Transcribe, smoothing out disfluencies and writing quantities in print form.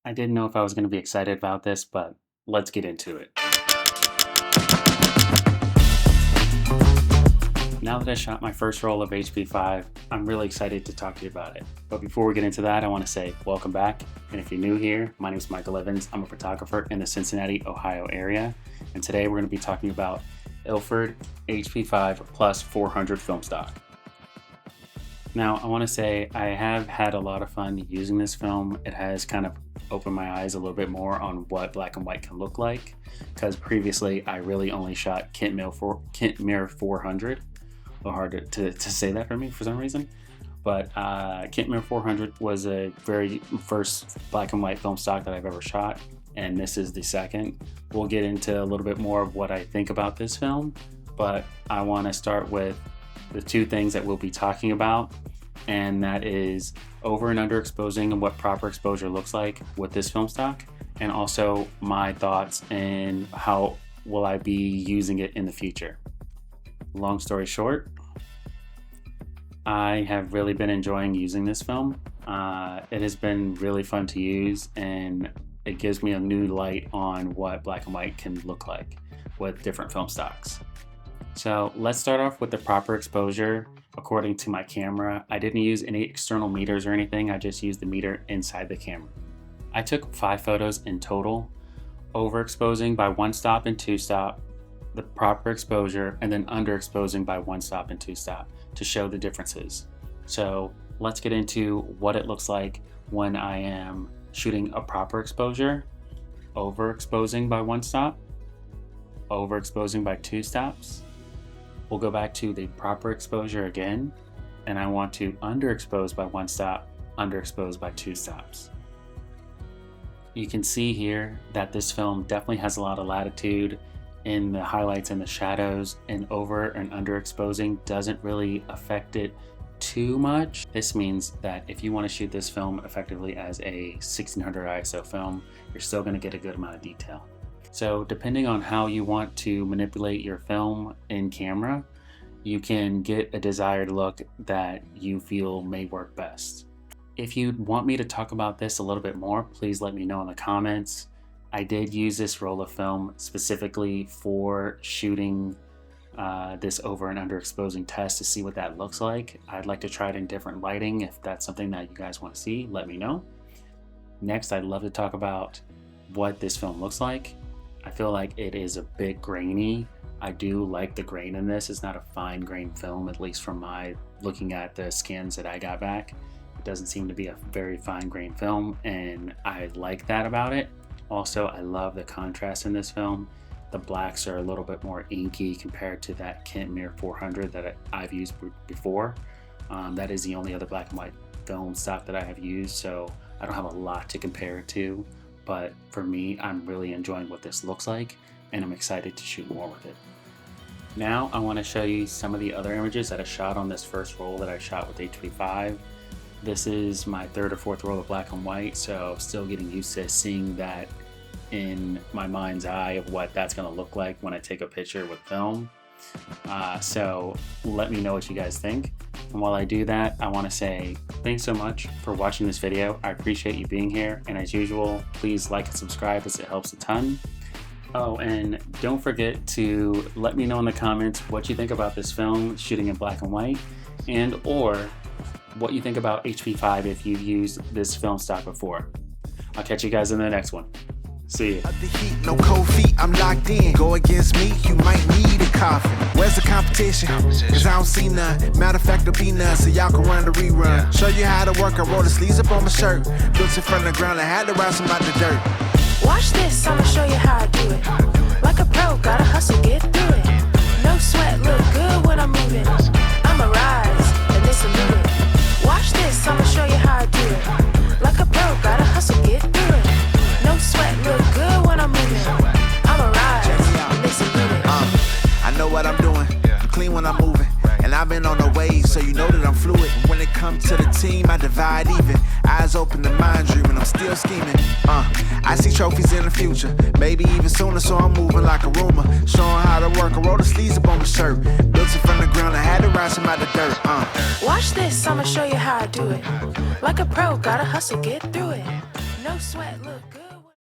I didn't know if I was going to be excited about this, but let's get into it. Now that I shot my first roll of HP5, I'm really excited to talk to you about it. But before we get into that, I want to say welcome back. And if you're new here, my name is Michael Evans. I'm a photographer in the Cincinnati, Ohio area. And today we're going to be talking about Ilford HP5 Plus 400 film stock. Now, I want to say I have had a lot of fun using this film. It has kind of opened my eyes a little bit more on what black and white can look like, because previously I really only shot Kent Mirror 400. A little hard to say that for me for some reason. But Kent Mirror 400 was a very first black and white film stock that I've ever shot, and this is the second. We'll get into a little bit more of what I think about this film, but I want to start with the two things that we'll be talking about, and that is over and underexposing and what proper exposure looks like with this film stock, and also my thoughts and how will I be using it in the future. Long story short, I have really been enjoying using this film. It has been really fun to use, and it gives me a new light on what black and white can look like with different film stocks. So let's start off with the proper exposure. According to my camera, I didn't use any external meters or anything. I just used the meter inside the camera. I took 5 photos in total, overexposing by 1 stop and 2 stop, the proper exposure, and then underexposing by 1 stop and 2 stop to show the differences. So let's get into what it looks like when I am shooting a proper exposure, overexposing by 1 stop, overexposing by 2 stops. We'll go back to the proper exposure again, and I want to underexpose by 1 stop, underexpose by 2 stops. You can see here that this film definitely has a lot of latitude in the highlights and the shadows, and over and underexposing doesn't really affect it too much. This means that if you want to shoot this film effectively as a 1600 ISO film, you're still going to get a good amount of detail. So depending on how you want to manipulate your film in camera, you can get a desired look that you feel may work best. If you want me to talk about this a little bit more, please let me know in the comments. I did use this roll of film specifically for shooting this over and underexposing test to see what that looks like. I'd like to try it in different lighting. If that's something that you guys want to see, let me know. Next, I'd love to talk about what this film looks like. I feel like it is a bit grainy. I do like the grain in this. It's not a fine grain film, at least from my looking at the scans that I got back. It doesn't seem to be a very fine grain film, and I like that about it. Also, I love the contrast in this film. The blacks are a little bit more inky compared to that Kent Mirror 400 that I've used before. That is the only other black and white film stock that I have used, so I don't have a lot to compare it to. But for me, I'm really enjoying what this looks like, and I'm excited to shoot more with it. Now I want to show you some of the other images that I shot on this first roll that I shot with HP5. This is my 3rd or 4th roll of black and white, so still getting used to seeing that in my mind's eye of what that's going to look like when I take a picture with film. So let me know what you guys think. And while I do that, I want to say thanks so much for watching this video. I appreciate you being here, and as usual, please like and subscribe as it helps a ton. Oh, and don't forget to let me know in the comments what you think about this film shooting in black and white, and or what you think about HP5 if you've used this film stock before. I'll catch you guys in the next one. See ya. The heat, no cold feet, I'm locked in. Go against me, you might need a coffin. Where's the competition? Cause I don't see none. Matter of fact, there'll be none, so y'all can run the rerun. Show you how to work, I roll the sleeves up on my shirt. Built it from the ground, I had to rise from out the dirt. Watch this, I'ma show you how I do it. Like a pro, gotta hustle, get through it. No sweat, look good when I'm moving. I'ma rise, and they salute it. Watch this, I'ma show you how I do it. Like a pro, gotta hustle, get through it. No sweat, look good when I'm moving. I'ma rise, and they salute it. I know what I'm doing, I'm clean when I'm moving. And I've been on the wave, so you know that I'm fluid. When it comes to the team, I divide even. Eyes open, the mind dreaming, I'm still scheming. I see trophies in the future, maybe even sooner, so I'm moving like a rumor. Showing how to work, I roll the sleeves up on my shirt. Built it from the ground, I had to rise from out the dirt. Watch this, I'ma show you how I do it. Like a pro, gotta hustle, get through it. No No sweat, look good.